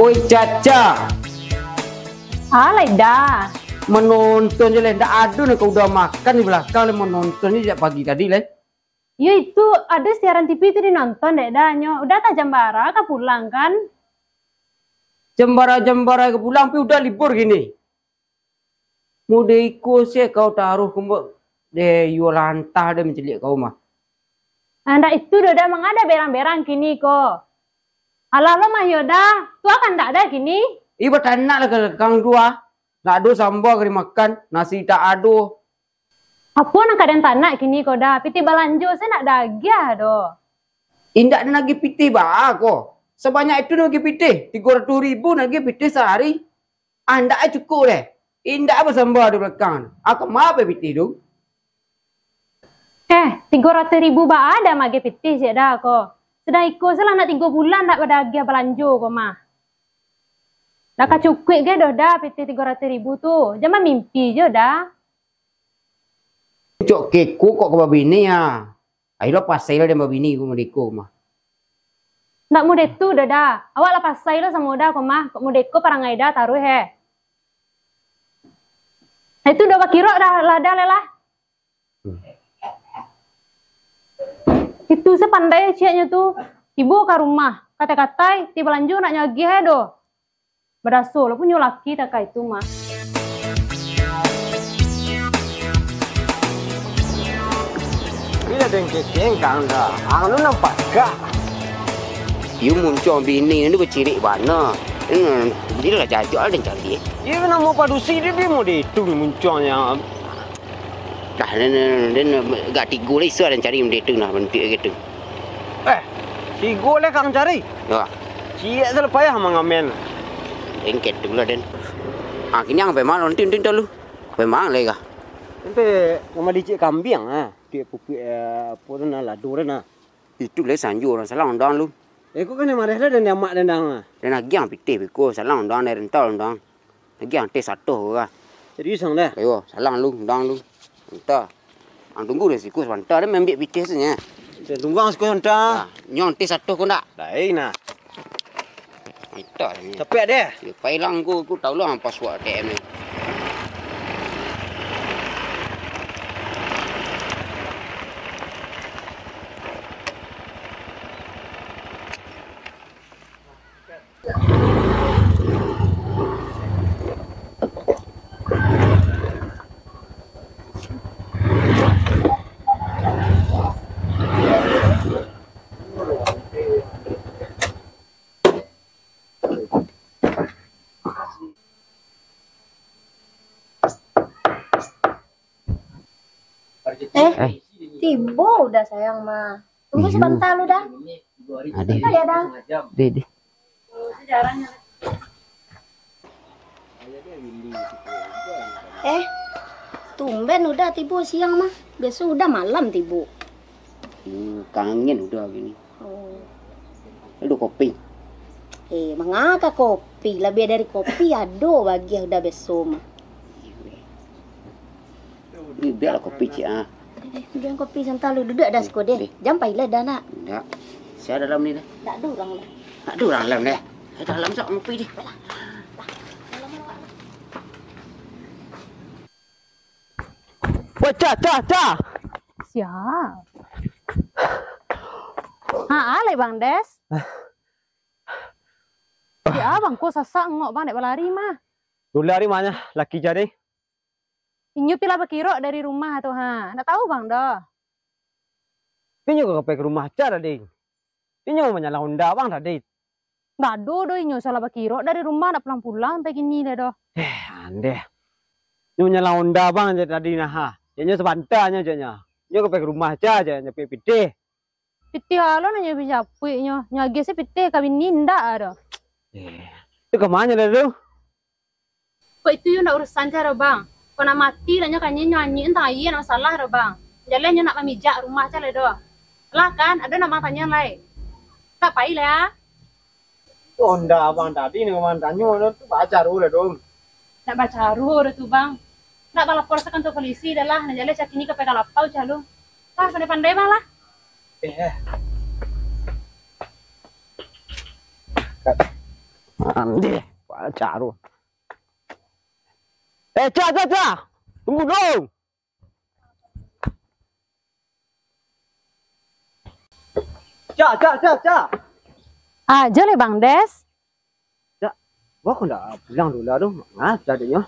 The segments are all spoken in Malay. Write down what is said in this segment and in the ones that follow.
Oi Caca, Alay dah. menonton je lah. Tak ada nih kau udah makan di belakang le menontonnya sejak pagi tadi le. Ya itu ada siaran TV tadi nonton dek dah nyo. Udah tak jam bara kah pulang kan? Jembara ke pulang, tapi udah libur gini. Mudah ikut sih kau taruh kumpul de Yolanta de mencelik kau mah. Anda itu udah mengada berang-berang kini kok. Alah lo mah yoda, tu akan tak ada kini. Ibu tanak lah ke kang dua. Tak ada sambal kali makan, nasi tak ada. Apa nak kadang tanak kini kok dah. Piti balanjo saya nak dagih do. Indak ada lagi piti bah kok. Sebanyak itu lagi piti. 300,000 lagi piti sehari. Anda cukup deh. Indak apa sambal di belakang. Aku mau apa piti tu? 300,000 ba ada mage piti sih dah kok. Sedang ikut salah nak 3 bulan tak berdagih balanjo kok mah. Dah cukup ke dah piti 300,000 tu. Jangan mimpi je dah. Cok keku kok ke babini ya. Ayo pasai lah dia babini ku merdeka mah. Nak muda tu dah. Awak lah pasai lah sama dah kok mah. Kok muda ko parangai dah taruh he. Itu dah bakiro dah lelah. Itu sepandai ciaknya tu. Ibu ke rumah. Kata-katai tiba lanjut nak nyagi he do. Berasul punya laki tak itu mah. Bila dengkeng kang dah, lu nampak gak? You muncul bini ni bercirik mana? Dia lah jajak dan cari. Ia nama padusi dia mau itu munculnya. Dah dan gak tiga lah isu dan cari dia tu nak bentuk gitu. Si gole kang cari. Ya, Cia selepas ya mengamen. engket tu lah dan. Akhirnya sampai mana nanti lu. Sampai mana lagi kah? Nanti nama dicik kambing dia pupi apa tu nak ladu dah. Itu lah sanjur orang salah undang lu. Kau kan yang marah dah dan yang mak dendang. Dan lagi yang pitih biko salah undang dari rental undang. Lagi yang tes satu kah? Serius sang dah. Ayo, salah lu undang lu. Entah. Ang tunggu deh siku sebentar dia membiak pitih saja. Tunggu ang sekolah entah. Nyon tes satu kau nak. Lain nah. Itu ni. Cepet deh. Pai lang ku tahu lah apa password ATM ni. Tibo udah sayang mah. Tunggu sebentar lu dah. Ada. Ya dah. Deh. Sejarahnya. Tumben udah tibo siang mah. Besok udah malam tibo. Kangen udah gini. Oh. Aduh kopi. Mengapa kopi? Lebih dari kopi ado bagi udah besok mah. Ini biar kopi cia. Jangan kopi santai lu duduk dah sekolah deh. Jampai lah dah nak. Enggak. Saya dalam ni dah. Tak ada orang lah. Tak ada orang dalam dah. Saya dalam sok ngopi di. Wah, cah. Siap. Alay bang Des. Ya bang kok sasak ngok bang dek balari mah. Dulu hari mana laki jadi? Inyu pila bakiro dari rumah tuh Nak tahu bang dah. Pinyo kau ke rumah cara ding. Pinyo menyala Honda bang tadi. Dado do inyu salah bakiro dari rumah nak pulang-pulang sampai gini dah doh. Ande. Nyo menyala Honda bang jadi tadi nah. Nyo sebantarnya aja nya. Nyo ke rumah aja nyepi pide. Piti halo nanya bisa pui nyo. Nyagi se piti kawin ninda ada. Itu kemana dah tu? Kok itu yun nak urusan cara bang. Kau nak mati nanya kanya nyanyi entah iya masalah dah bang. Jalan nyo nak memijak rumah cara doh. Lah kan ada nama tanya lain. Tak pai lah. Honda bang tadi ni kemana tanya tu baca dulu dong. Nak baca ruh tu bang. Nak balapor sa kantor polisi dah lah. Najala cak ini ke pegalapau calo. Pandai-pandai bang lah. Mandi, baca tu. Cak. Tunggu dong. Cak. Aja le Bang Des. Wah, kau dah pulang dulu lah tu. Jadinya.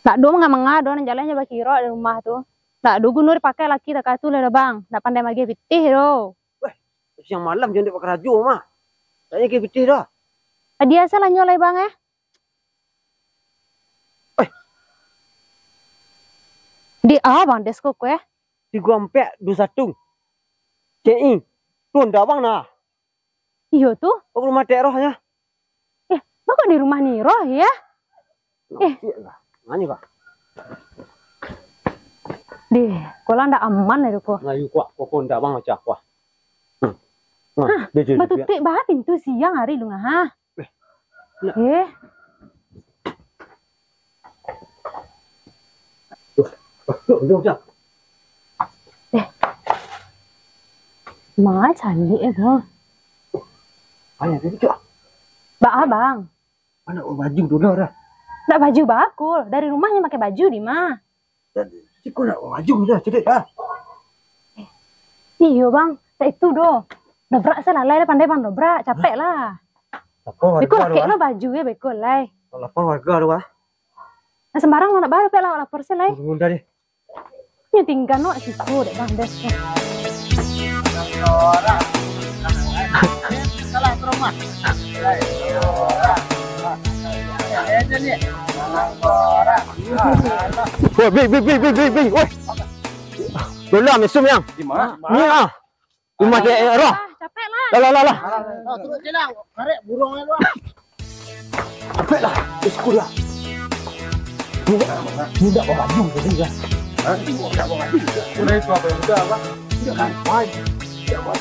Tak do mengado nan jalannya bakiro di rumah tu. Tak do gunur pakai laki tak katu le Bang. Tak pandai mage pitih do. Siang malam jangan pakai raju mah. Tanya ke pitih dah. Dia salah nyolai Bang Di Bang Des kok 3-4-2-1. CI. Tuan dah bang nah. Iyo tuh. Kau rumah daerahnya. Kok di rumah Niro ya? Mana pak? Deh, kola ndak aman ya kok. Ngayu kuak, kau ndak bang macam kuah. Batu tik bah pintu siang hari lu ngah. Duduk. Má canggih bang. Ayah tadi cak. Bang. Mana baju dulu dah. Ndak baju bakul. Dari rumahnya pakai baju di mah. Si kau nak baju dah, cedek dah. Iyo bang, tak itu do. Dobrak salalai lah pandai bang dobrak, capek lah. Bekul laki lo baju ya bekul lah. Lapor warga tu ah. Nah sembarang lo nak baru pe lah lapor selai. Bunda deh. Ni tinggal no siku dek bang Des. Salah rumah. Woi, bi. Woi. Dulu mesum yang. Di mana? Ni ah. Rumah dia roh. Capek lah. Lah. Turun je lah. Karek burung lu. Capek lah. Sekolah. Muda bawa baju tadi kan. Muda bawa baju. Muda itu apa yang muda apa? Tidak kan. Tidak baju.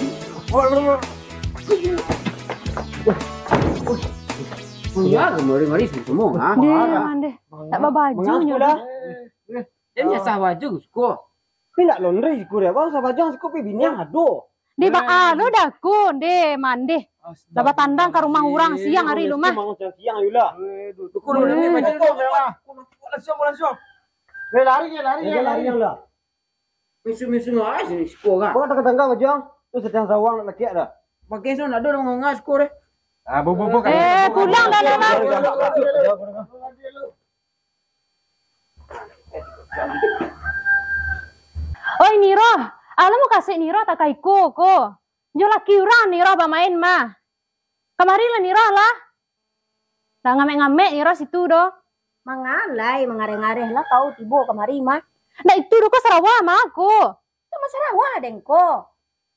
Ya, mari semua. Deh. Tak bawa baju nyolah. Dia nyasah baju sko. Tapi nak laundry siku dia bang. Sama baju siku pergi biniang aduh. Deh bang, lo dah kun deh mandi. Dapat tandang ke rumah orang siang hari lu mah. Siang yula. Tukul ni baju tu mewah. Langsung. Lari lah. Misu lah sini sko kan. Kau kata tangga baju. Tu sedang sawang nak laki dah. Pakai so nak ada orang ngas sko deh. Bobo kan. Pulang dah lah. Oi Niro, alam mau kasih Niro tak kaiko ko. Jo laki orang Niro bermain mah. Kemari lah Niro lah. Dah ngamek-ngamek Niro situ do. Mangalai, mengare-ngare lah kau tibo kemari mah. Nah itu do ko Sarawak mah aku. Sama Sarawak den ko.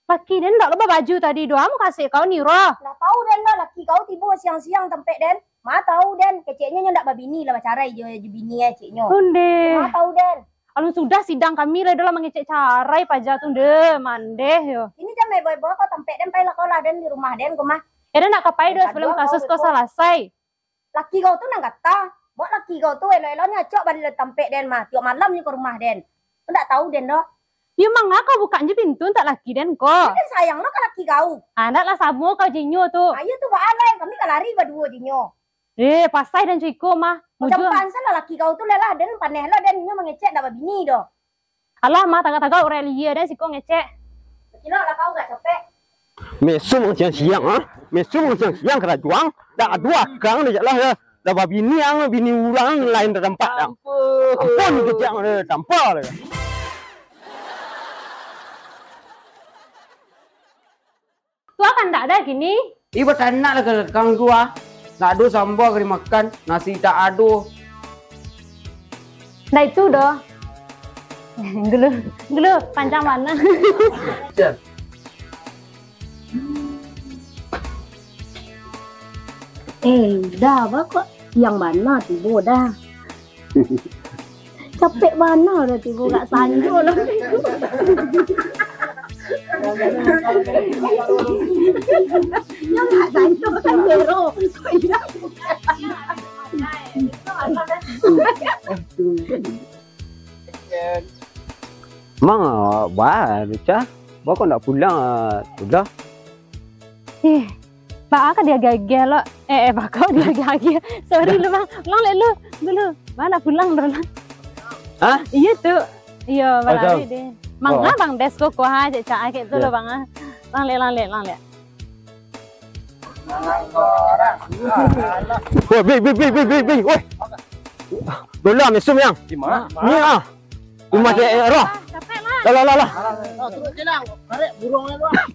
Laki den tak lupa baju tadi do. Kamu kasih kau Niro. Lah tahu den lah laki kau tibo siang-siang tempek den. Ma tahu den keceknya ndak babini lah bacarai je bini ceknya. Tunde. Ma tahu den. Alun sudah sidang kami lah dalam mengecek carai pajak tunde mandeh yo. Ini jam boy kau tempek den pai lah kau lah den di rumah den ko mah. Eda nak kapai do sebelum kasus kau selesai. Laki kau tu nang kata. Buat laki kau tu elo-elonya cok balik tempek den mah. Tiap malam ni ke rumah den. Kau ndak tahu den do. Ya mangga kau buka je pintu tak laki den kok. Kan sayang lo kan laki kau. Anak lah sabu kau jinyo tu. Ayo tu baalai kami kan lari berdua jinyo. Pasai dan ciko mah. Macam pansan lah laki kau tu lelah dan paneh lah dan nyo mengecek dah bini do. Alah mah taga-taga Aurelia dan siko ngecek. Kira lah kau gak capek. Mesum siang ah. Mesum siang kena juang. Dah dua kang dia lah ya. Dah bini ang bini urang lain dah tempat dah. Ampun kejang dia tampar dia. Tu akan tak ada gini. Ibu tanak lah ke kang dua. Nak ada sambal kena makan, nasi tak ada. Nah itu doh. Gelu panjang mana? Dah apa kok yang mana tibo dah. Capek mana dah tibo gak sanjo lah. Yang gak sanjo kan zero. Mang bah cah. Bawa kau nak pulang sudah. Pak kan dia gagal lo. Pak kau dia gagal. Sorry lu bang. Lang le lu dulu. Mana pulang dulu. Hah? Iya tuh. Iya berlari tahu. deh. Mangga bang desko ko ha cak cak kayak tuh lo bang ah. Lang le. Woi, bi. Woi. Belum mesum yang. Di mana? Ni ah. Cuma dia roh. Capek lah. Lah. Turun jelang. Tarik burungnya doang.